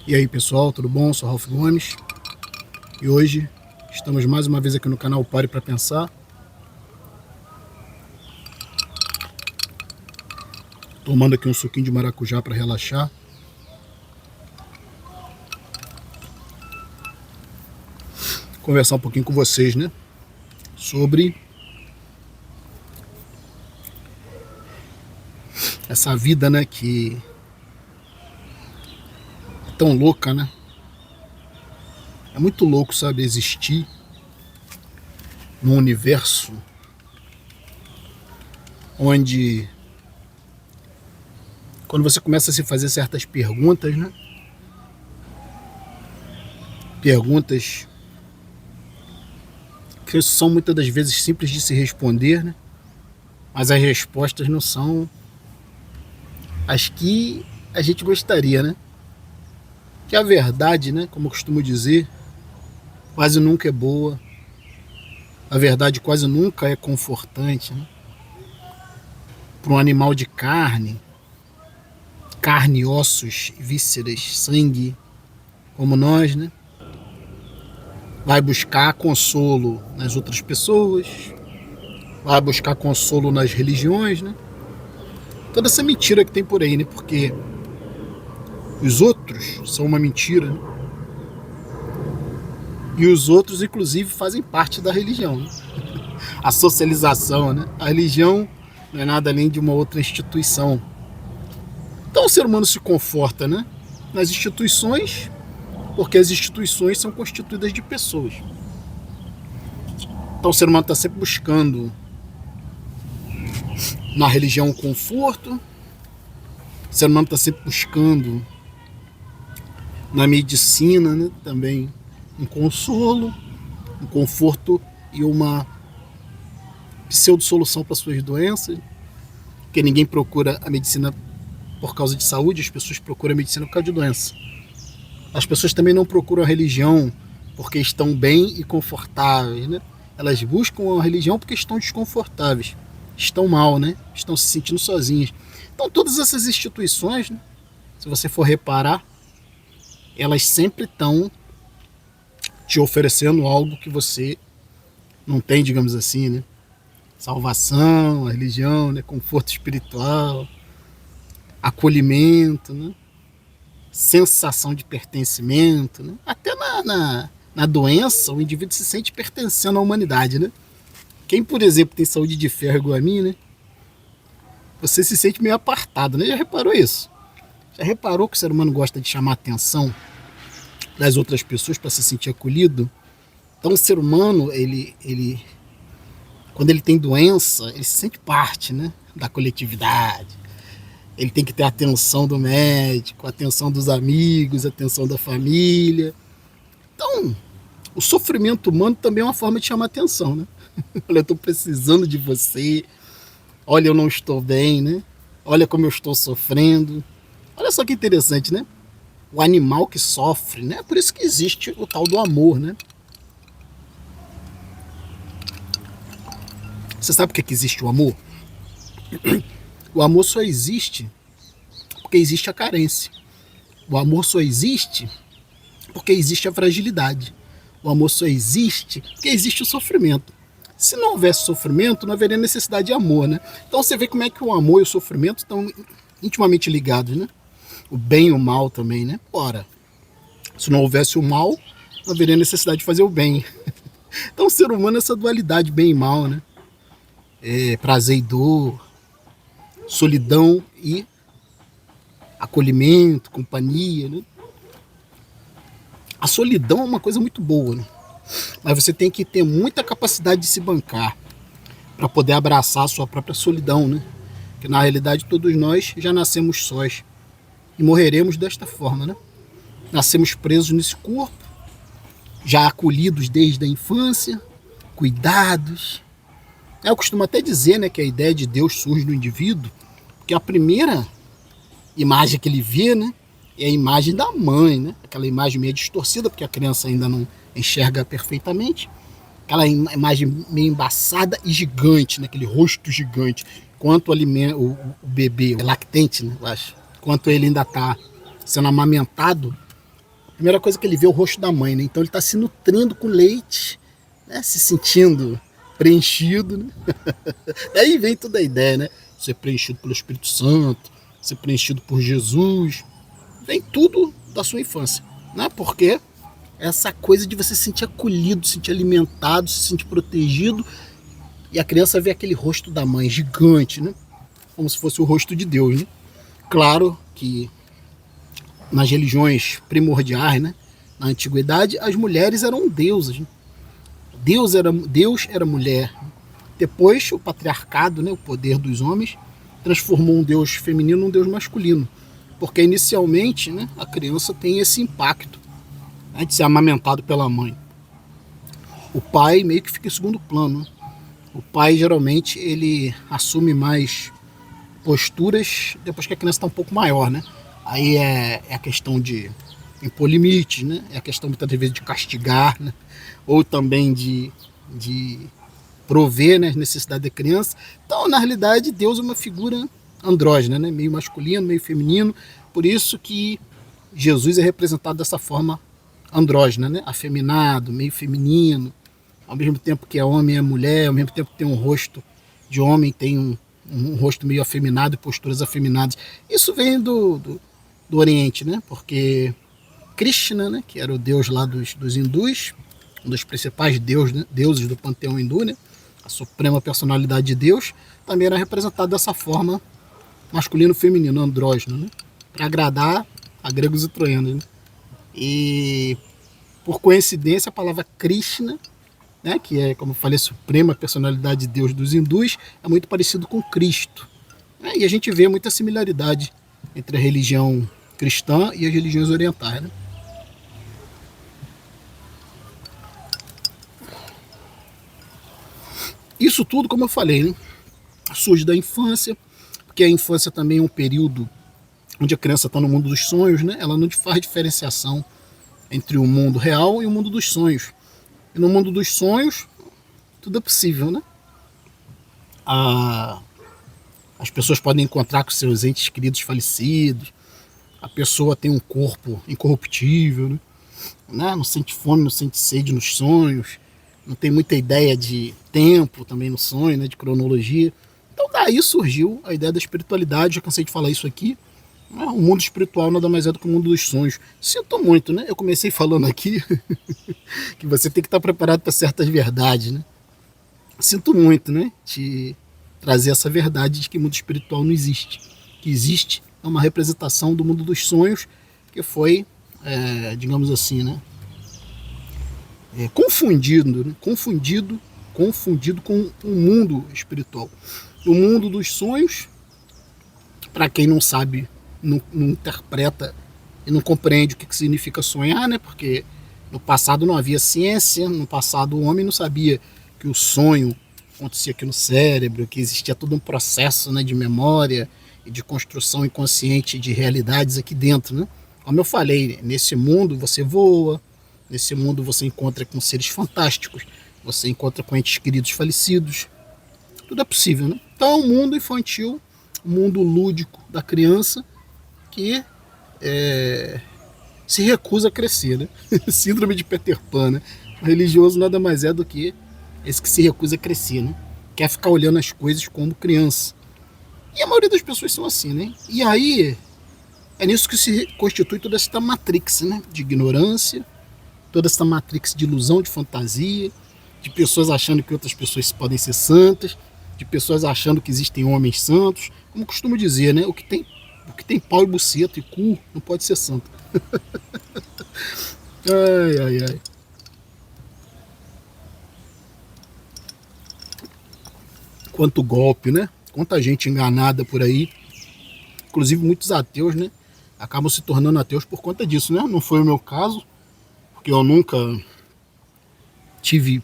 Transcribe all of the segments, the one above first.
E aí pessoal, tudo bom? Sou Ralph Gomes e hoje estamos mais uma vez aqui no canal Pare para Pensar. Tomando aqui um suquinho de maracujá para relaxar. Conversar um pouquinho com vocês, né? Sobre essa vida, né? Que é tão louca, né? É muito louco, sabe? Existir num universo onde, quando você começa a se fazer certas perguntas, né? Perguntas que são muitas das vezes simples de se responder, né? Mas as respostas não são as que a gente gostaria, né? Que a verdade, né? Como eu costumo dizer, quase nunca é boa. A verdade quase nunca é confortante, né? Para um animal de carne, ossos, vísceras, sangue, como nós, né? Vai buscar consolo nas outras pessoas, vai buscar consolo nas religiões, né? Toda essa mentira que tem por aí, né? Porque os outros são uma mentira, né? E os outros, inclusive, fazem parte da religião, né? A socialização, né? A religião não é nada além de uma outra instituição. Então o ser humano se conforta, né? Nas instituições, porque as instituições são constituídas de pessoas. Então o ser humano está sempre buscando na religião um conforto, o ser humano está sempre buscando na medicina, né, também um consolo, um conforto e uma pseudo-solução para suas doenças, porque ninguém procura a medicina por causa de saúde, as pessoas procuram a medicina por causa de doença. As pessoas também não procuram a religião porque estão bem e confortáveis, né? Elas buscam a religião porque estão desconfortáveis, estão mal, né? Estão se sentindo sozinhas. Então todas essas instituições, né, se você for reparar, elas sempre estão te oferecendo algo que você não tem, digamos assim, né? Salvação, a religião, né? Conforto espiritual, acolhimento, né? Sensação de pertencimento, né? Até na doença, o indivíduo se sente pertencendo à humanidade, né? Quem, por exemplo, tem saúde de ferro igual a mim, né? Você se sente meio apartado, né? Já reparou isso? Já reparou que o ser humano gosta de chamar a atenção das outras pessoas para se sentir acolhido? Então o ser humano, quando ele tem doença, ele se sente parte, né, da coletividade. Ele tem que ter a atenção do médico, a atenção dos amigos, a atenção da família. Então, o sofrimento humano também é uma forma de chamar atenção, né? Olha, eu estou precisando de você. Olha, eu não estou bem, né? Olha como eu estou sofrendo. Olha só que interessante, né? O animal que sofre, né? Por isso que existe o tal do amor, né? Você sabe por que existe o amor? O amor só existe porque existe a carência. O amor só existe porque existe a fragilidade. O amor só existe porque existe o sofrimento. Se não houvesse sofrimento, não haveria necessidade de amor, né? Então você vê como é que o amor e o sofrimento estão intimamente ligados, né? O bem e o mal também, né? Ora, se não houvesse o mal, não haveria necessidade de fazer o bem. Então o ser humano é essa dualidade bem e mal, né? Prazer e dor, solidão e acolhimento, companhia, né? A solidão é uma coisa muito boa, né? Mas você tem que ter muita capacidade de se bancar para poder abraçar a sua própria solidão, né? Que na realidade todos nós já nascemos sós e morreremos desta forma, né? Nascemos presos nesse corpo, já acolhidos desde a infância, cuidados. Eu costumo até dizer, né, que a ideia de Deus surge no indivíduo, porque a primeira imagem que ele vê, né, é a imagem da mãe, né? Aquela imagem meio distorcida, porque a criança ainda não enxerga perfeitamente. Aquela imagem meio embaçada e gigante, né? Aquele rosto gigante. Enquanto o bebê, o lactente, né, eu acho, enquanto ele ainda está sendo amamentado, primeira coisa que ele vê é o rosto da mãe, né? Então ele está se nutrindo com leite, né? Se sentindo preenchido, né? Daí vem toda a ideia, né? Ser preenchido pelo Espírito Santo, ser preenchido por Jesus, vem tudo da sua infância, né? Porque essa coisa de você se sentir acolhido, se sentir alimentado, se sentir protegido, e a criança vê aquele rosto da mãe gigante, né? Como se fosse o rosto de Deus, né? Claro que nas religiões primordiais, né? Na antiguidade, as mulheres eram deusas, né? Deus era mulher. Depois, o patriarcado, né? O poder dos homens, transformou um Deus feminino num Deus masculino. Porque inicialmente, né? A criança tem esse impacto, né, de ser amamentado pela mãe. O pai meio que fica em segundo plano, né? O pai geralmente ele assume mais posturas depois que a criança está um pouco maior, né? Aí é a questão de impor limites, né? É a questão muitas vezes de castigar, né? Ou também de prover, né, as necessidades da criança. Então, na realidade, Deus é uma figura andrógena, né? Meio masculino, meio feminino. Por isso que Jesus é representado dessa forma andrógena, né? Afeminado, meio feminino, ao mesmo tempo que é homem é mulher, ao mesmo tempo que tem um rosto de homem, tem um rosto meio afeminado e posturas afeminadas. Isso vem do Oriente, né? Porque Krishna, né, que era o deus lá dos hindus, um dos principais deuses do panteão hindu, né, a suprema personalidade de Deus, também era representado dessa forma masculino-feminino, andrógeno, né, para agradar a gregos e troianos. Né? E, por coincidência, a palavra Krishna, né, que é, como eu falei, a suprema personalidade de Deus dos hindus, é muito parecido com Cristo. Né? E a gente vê muita similaridade entre a religião cristã e as religiões orientais. Né? Isso tudo, como eu falei, né, surge da infância, porque a infância também é um período onde a criança está no mundo dos sonhos, né? Ela não faz diferenciação entre o mundo real e o mundo dos sonhos. E no mundo dos sonhos, tudo é possível, né? As pessoas podem encontrar com seus entes queridos falecidos, a pessoa tem um corpo incorruptível, né? Não sente fome, não sente sede nos sonhos, não tem muita ideia de tempo também no sonho, né? De cronologia. Então daí surgiu a ideia da espiritualidade, já cansei de falar isso aqui. O mundo espiritual nada mais é do que o mundo dos sonhos. Sinto muito, né? Eu comecei falando aqui que você tem que estar preparado para certas verdades, né? Sinto muito, né? De trazer essa verdade de que o mundo espiritual não existe. O que existe é uma representação do mundo dos sonhos que foi, digamos assim, né? Confundido, né? Confundido com o mundo espiritual. O mundo dos sonhos, para quem não sabe, não interpreta e não compreende o que significa sonhar, né? Porque no passado não havia ciência, no passado o homem não sabia que o sonho acontecia aqui no cérebro, que existia todo um processo, né, de memória e de construção inconsciente de realidades aqui dentro, né? Como eu falei, nesse mundo você voa, nesse mundo você encontra com seres fantásticos, você encontra com entes queridos falecidos, tudo é possível, né? Então o mundo infantil, o mundo lúdico da criança que se recusa a crescer, né? Síndrome de Peter Pan, né? O religioso nada mais é do que esse que se recusa a crescer, né? Quer ficar olhando as coisas como criança. E a maioria das pessoas são assim, né? E aí é nisso que se constitui toda essa matrix, né? De ignorância, toda essa matrix de ilusão, de fantasia, de pessoas achando que outras pessoas podem ser santas, de pessoas achando que existem homens santos. Como costumo dizer, né? O que tem pau e buceta e cu não pode ser santo. Ai, ai, ai. Quanto golpe, né? Quanta gente enganada por aí. Inclusive muitos ateus, né? Acabam se tornando ateus por conta disso, né? Não foi o meu caso, porque eu nunca tive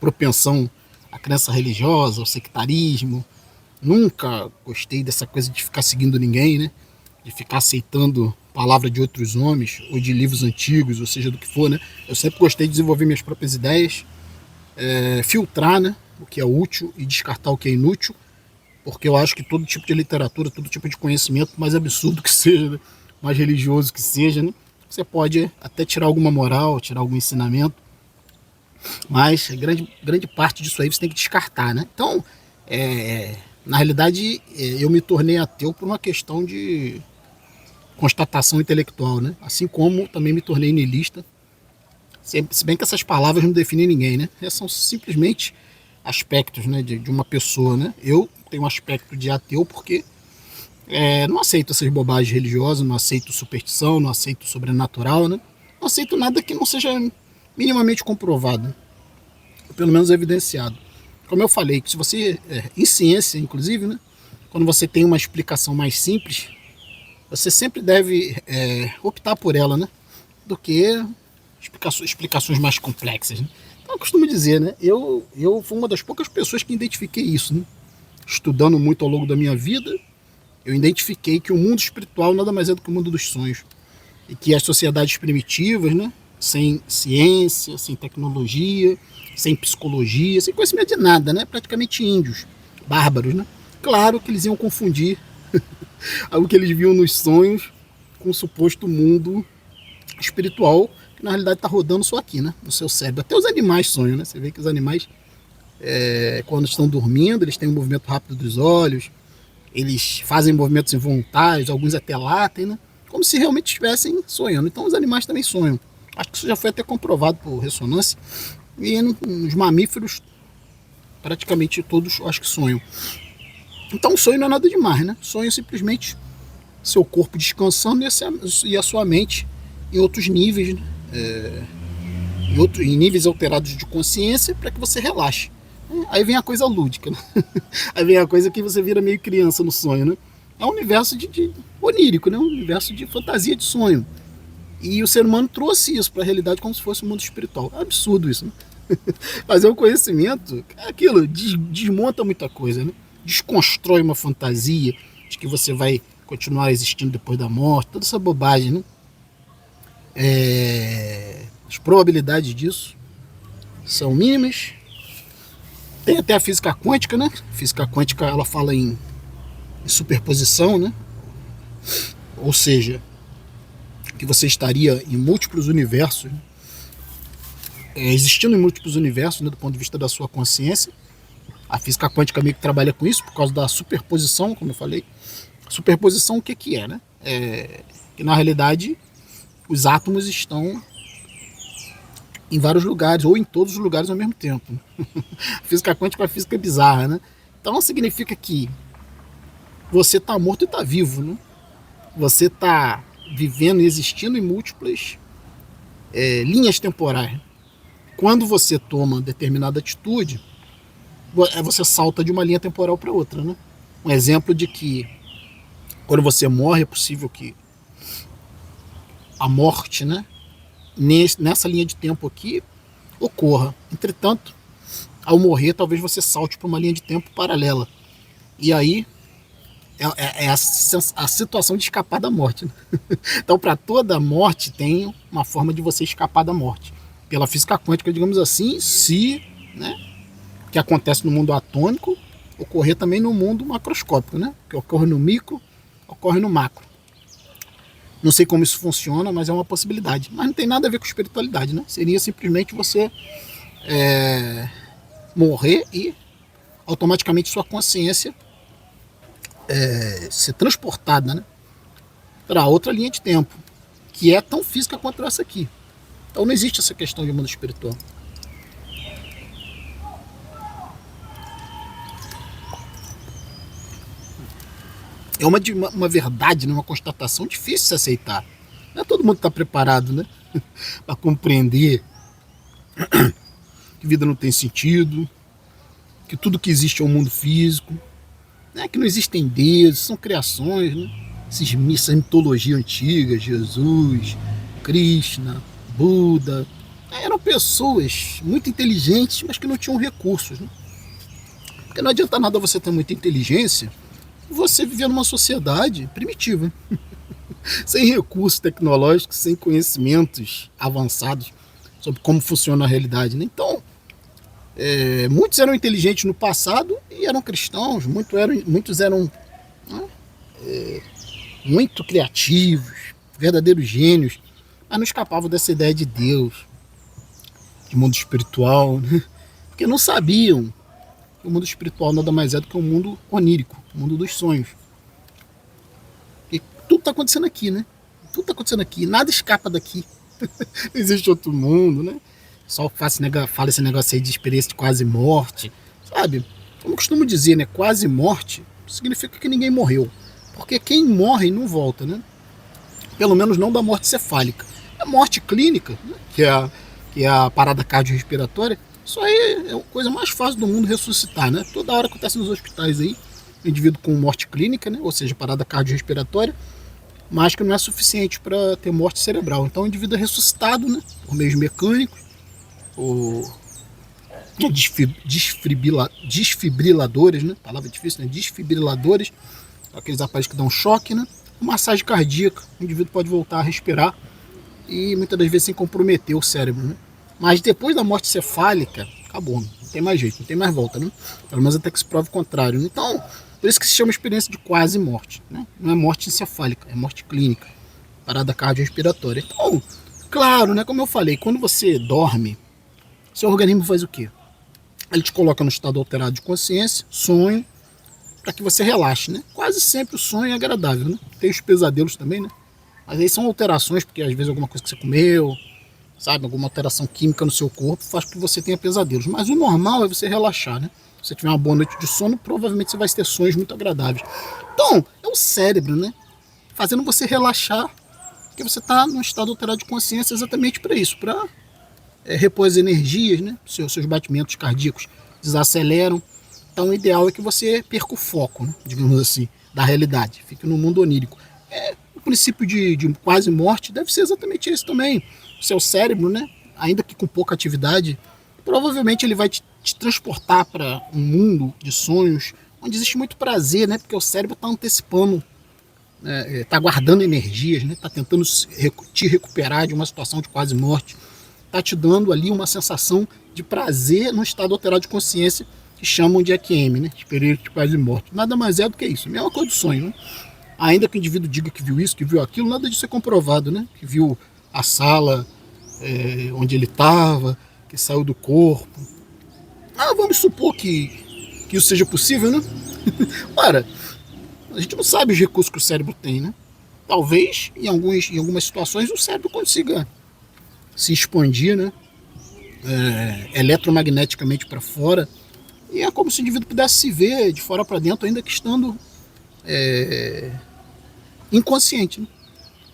propensão à crença religiosa, ao sectarismo. Nunca gostei dessa coisa de ficar seguindo ninguém, né? De ficar aceitando palavra de outros homens, ou de livros antigos, ou seja, do que for, né? Eu sempre gostei de desenvolver minhas próprias ideias, filtrar, né, o que é útil e descartar o que é inútil, porque eu acho que todo tipo de literatura, todo tipo de conhecimento, mais absurdo que seja, né, mais religioso que seja, né, você pode até tirar alguma moral, tirar algum ensinamento, mas grande parte disso aí você tem que descartar, né? Então, na realidade, eu me tornei ateu por uma questão de constatação intelectual, né? Assim como também me tornei niilista, se bem que essas palavras não definem ninguém, né? São simplesmente aspectos, né, de uma pessoa, né? Eu tenho um aspecto de ateu porque não aceito essas bobagens religiosas, não aceito superstição, não aceito sobrenatural, né? Não aceito nada que não seja minimamente comprovado, pelo menos evidenciado. Como eu falei, que se você, em ciência inclusive, né, quando você tem uma explicação mais simples, você sempre deve optar por ela, né, do que explicações mais complexas, né? Então eu costumo dizer, né, eu fui uma das poucas pessoas que identifiquei isso, né? Estudando muito ao longo da minha vida, eu identifiquei que o mundo espiritual nada mais é do que o mundo dos sonhos. E que as sociedades primitivas, né, sem ciência, sem tecnologia, sem psicologia, sem conhecimento de nada, né, praticamente índios, bárbaros, né? Claro que eles iam confundir o que eles viam nos sonhos com o suposto mundo espiritual, que na realidade está rodando só aqui, né, no seu cérebro. Até os animais sonham, né? Você vê que os animais, quando estão dormindo, eles têm um movimento rápido dos olhos, eles fazem movimentos involuntários, alguns até latem, né? Como se realmente estivessem sonhando. Então os animais também sonham. Acho que isso já foi até comprovado por ressonância. E nos mamíferos, praticamente todos, acho que sonham. Então o sonho não é nada demais, né? Sonho é simplesmente seu corpo descansando e a sua mente em outros níveis, né? Em níveis alterados de consciência, para que você relaxe. Aí vem a coisa lúdica, né? Aí vem a coisa que você vira meio criança no sonho, né? É um universo de onírico, né? Um universo de fantasia de sonho. E o ser humano trouxe isso para a realidade como se fosse um mundo espiritual. É absurdo isso, né? Mas é um conhecimento, aquilo desmonta muita coisa, né? Desconstrói uma fantasia de que você vai continuar existindo depois da morte, toda essa bobagem, né? As probabilidades disso são mínimas. Tem até a física quântica, né? A física quântica, ela fala em superposição, né? Ou seja, que você estaria em múltiplos universos, né? Existindo em múltiplos universos, né, do ponto de vista da sua consciência. A física quântica meio que trabalha com isso, por causa da superposição, como eu falei. Superposição, o que é, né? Que na realidade os átomos estão em vários lugares, ou em todos os lugares ao mesmo tempo. A física quântica é uma física bizarra, né? Então significa que você está morto e está vivo, né? Você está vivendo e existindo em múltiplas linhas temporais. Quando você toma determinada atitude, você salta de uma linha temporal para outra, né? Um exemplo de que quando você morre é possível que a morte, né, nessa linha de tempo aqui ocorra. Entretanto, ao morrer, talvez você salte para uma linha de tempo paralela. E aí é a situação de escapar da morte, né? Então, para toda morte, tem uma forma de você escapar da morte. Pela física quântica, digamos assim, se, né, o que acontece no mundo atômico ocorrer também no mundo macroscópico, né? O que ocorre no micro, ocorre no macro. Não sei como isso funciona, mas é uma possibilidade. Mas não tem nada a ver com espiritualidade, né? Seria simplesmente você morrer e automaticamente sua consciência ser transportada, né, para outra linha de tempo, que é tão física quanto essa aqui. Então não existe essa questão de mundo espiritual. É uma verdade, né, uma constatação difícil de se aceitar. Não é todo mundo está preparado, né, para compreender que vida não tem sentido, que tudo que existe é um mundo físico, né, que não existem deuses, são criações, né? Essa mitologia antiga, Jesus, Krishna, Buda, eram pessoas muito inteligentes, mas que não tinham recursos, né? Porque não adianta nada você ter muita inteligência e você viver numa sociedade primitiva, sem recursos tecnológicos, sem conhecimentos avançados sobre como funciona a realidade, né? Então, muitos eram inteligentes no passado e eram cristãos, muitos eram muito criativos, verdadeiros gênios, mas não escapavam dessa ideia de Deus, de mundo espiritual, né? Porque não sabiam que o mundo espiritual nada mais é do que um mundo onírico, o mundo dos sonhos. E tudo está acontecendo aqui, né? Tudo está acontecendo aqui, nada escapa daqui. Não existe outro mundo, né? Só fala esse negócio aí de experiência de quase morte, sabe? Como eu costumo dizer, né? Quase morte significa que ninguém morreu. Porque quem morre não volta, né? Pelo menos não da morte cefálica. A morte clínica, né? que é a parada cardiorrespiratória, isso aí é a coisa mais fácil do mundo ressuscitar, né? Toda hora acontece nos hospitais aí, indivíduo com morte clínica, né? Ou seja, parada cardiorrespiratória, mas que não é suficiente para ter morte cerebral. Então o indivíduo é ressuscitado, né? Por meios mecânicos, ou desfibriladores, né? Palavra difícil, né? Desfibriladores, aqueles aparelhos que dão choque, né? Massagem cardíaca, o indivíduo pode voltar a respirar e muitas das vezes sem comprometer o cérebro, né? Mas depois da morte cefálica, acabou, não tem mais jeito, não tem mais volta, né? Pelo menos até que se prove o contrário. Então, por isso que se chama experiência de quase morte, né? Não é morte encefálica, é morte clínica, parada cardiorrespiratória. Então, claro, né? Como eu falei, quando você dorme, seu organismo faz o quê? Ele te coloca no estado alterado de consciência, sonho, para que você relaxe, né? Quase sempre o sonho é agradável, né? Tem os pesadelos também, né? Mas aí são alterações, porque às vezes alguma coisa que você comeu, sabe, alguma alteração química no seu corpo faz com que você tenha pesadelos. Mas o normal é você relaxar, né? Se você tiver uma boa noite de sono, provavelmente você vai ter sonhos muito agradáveis. Então, é o cérebro, né? Fazendo você relaxar, porque você está num estado alterado de consciência exatamente para isso, para repor as energias, né? Seus batimentos cardíacos desaceleram. Então, o ideal é que você perca o foco, né? Digamos assim, da realidade. Fique no mundo onírico. O princípio de quase morte deve ser exatamente esse também. O seu cérebro, né? Ainda que com pouca atividade, provavelmente ele vai te transportar para um mundo de sonhos onde existe muito prazer, né? Porque o cérebro está antecipando, está guardando energias, né? Está tentando te recuperar de uma situação de quase morte. Está te dando ali uma sensação de prazer no estado alterado de consciência que chamam de EQM, né? Experiência de quase morte. Nada mais é do que isso. A mesma coisa do sonho, né? Ainda que o indivíduo diga que viu isso, que viu aquilo, nada disso é comprovado, né? Que viu a sala onde ele estava, que saiu do corpo. Vamos supor que isso seja possível, né? Ora, a gente não sabe os recursos que o cérebro tem, né? Talvez, em algumas situações, o cérebro consiga se expandir, né? Eletromagneticamente para fora. E é como se o indivíduo pudesse se ver de fora para dentro, ainda que estando inconsciente, né?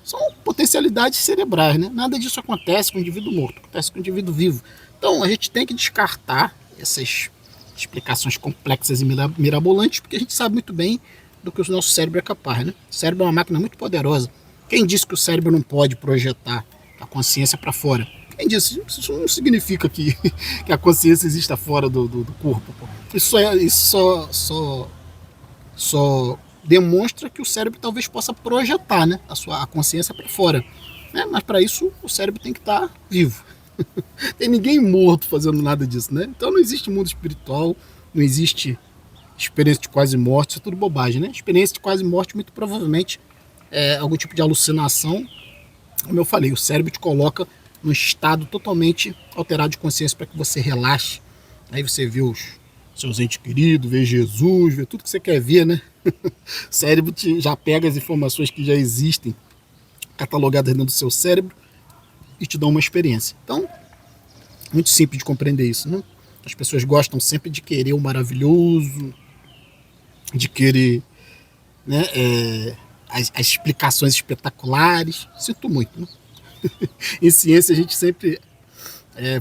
São potencialidades cerebrais, né? Nada disso acontece com o indivíduo morto, acontece com o indivíduo vivo. Então a gente tem que descartar essas explicações complexas e mirabolantes, porque a gente sabe muito bem do que o nosso cérebro é capaz, né? O cérebro é uma máquina muito poderosa. Quem disse que o cérebro não pode projetar a consciência para fora? Quem disse? Isso não significa que a consciência exista fora do corpo. Pô. Isso só demonstra que o cérebro talvez possa projetar, né, a consciência para fora. Né? Mas para isso o cérebro tem que estar vivo. Tem ninguém morto fazendo nada disso, né? Então não existe mundo espiritual, não existe experiência de quase morte, isso é tudo bobagem, né? Experiência de quase morte muito provavelmente é algum tipo de alucinação. Como eu falei, o cérebro te coloca num estado totalmente alterado de consciência para que você relaxe. Aí você vê os seus entes queridos, vê Jesus, vê tudo que você quer ver, né? O cérebro já pega as informações que já existem catalogadas dentro do seu cérebro e te dá uma experiência. Então, muito simples de compreender isso, né? As pessoas gostam sempre de querer o maravilhoso, de querer, né, as explicações espetaculares. Sinto muito, né? Em ciência a gente sempre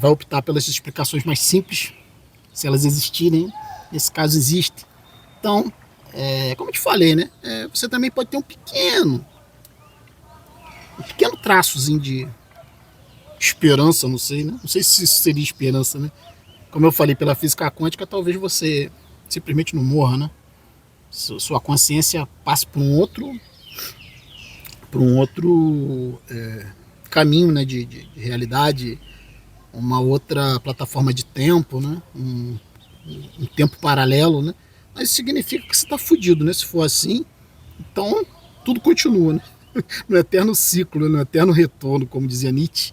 vai optar pelas explicações mais simples, se elas existirem. Nesse caso existe. Então, como eu te falei, né? Você também pode ter um pequeno traçozinho de esperança, não sei, né? Não sei se isso seria esperança, né? Como eu falei, pela física quântica, talvez você simplesmente não morra, né? Sua consciência passe por um outro caminho, né? De realidade, uma outra plataforma de tempo, né? Um tempo paralelo, né? Mas isso significa que você está fudido, né? Se for assim, então tudo continua, né? no eterno ciclo, no eterno retorno, como dizia Nietzsche.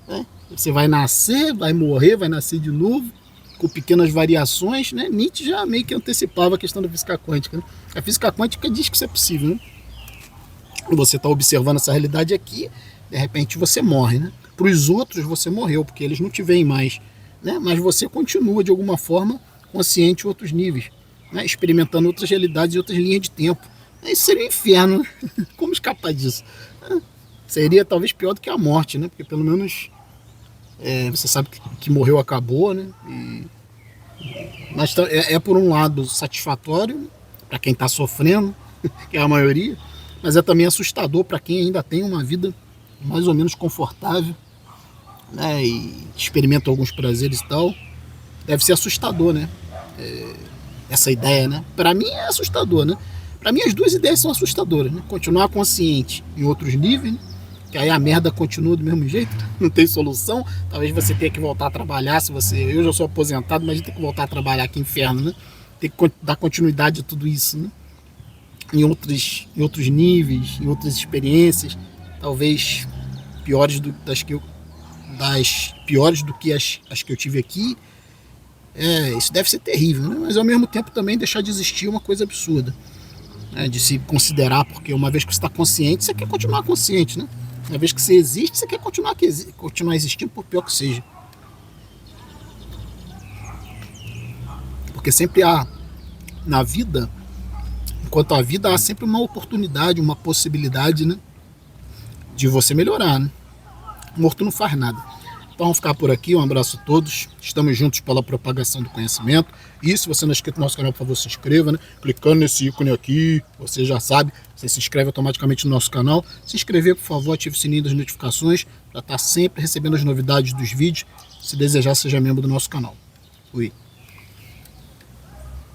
Né? Você vai nascer, vai morrer, vai nascer de novo, com pequenas variações. Né? Nietzsche já meio que antecipava a questão da física quântica. Né? A física quântica diz que isso é possível. Né? Você está observando essa realidade aqui, de repente você morre. Né? Para os outros você morreu, porque eles não te veem mais. Né? Mas você continua, de alguma forma, consciente em outros níveis, né? Experimentando outras realidades e outras linhas de tempo. Isso seria um inferno. Né? Como escapar disso? Seria talvez pior do que a morte, né? Porque pelo menos você sabe que morreu, acabou, né? Mas por um lado satisfatório para quem está sofrendo, que é a maioria, mas é também assustador para quem ainda tem uma vida mais ou menos confortável, né? E experimenta alguns prazeres e tal. Deve ser assustador, né? Essa ideia, né? Para mim é assustador, né? Para mim as duas ideias são assustadoras, né? Continuar consciente em outros níveis, né? Que aí a merda continua do mesmo jeito, não tem solução. Talvez você tenha que voltar a trabalhar, eu já sou aposentado, mas tem que voltar a trabalhar, que inferno, né? Tem que dar continuidade a tudo isso, né? Em outros níveis, em outras experiências, talvez piores do que as que eu tive aqui. Isso deve ser terrível, né? Mas ao mesmo tempo também deixar de existir é uma coisa absurda, né? De se considerar, porque uma vez que você está consciente, você quer continuar consciente, né? Uma vez que você existe, você quer continuar existindo, por pior que seja. Porque sempre há, na vida, enquanto a vida, há sempre uma oportunidade, uma possibilidade, né? De você melhorar, né? Morto não faz nada. Então vamos ficar por aqui, um abraço a todos, estamos juntos pela propagação do conhecimento. E se você não é inscrito no nosso canal, por favor, se inscreva, né? Clicando nesse ícone aqui, você já sabe, você se inscreve automaticamente no nosso canal. Se inscrever, por favor, ative o sininho das notificações, para estar sempre recebendo as novidades dos vídeos. Se desejar, seja membro do nosso canal. Fui.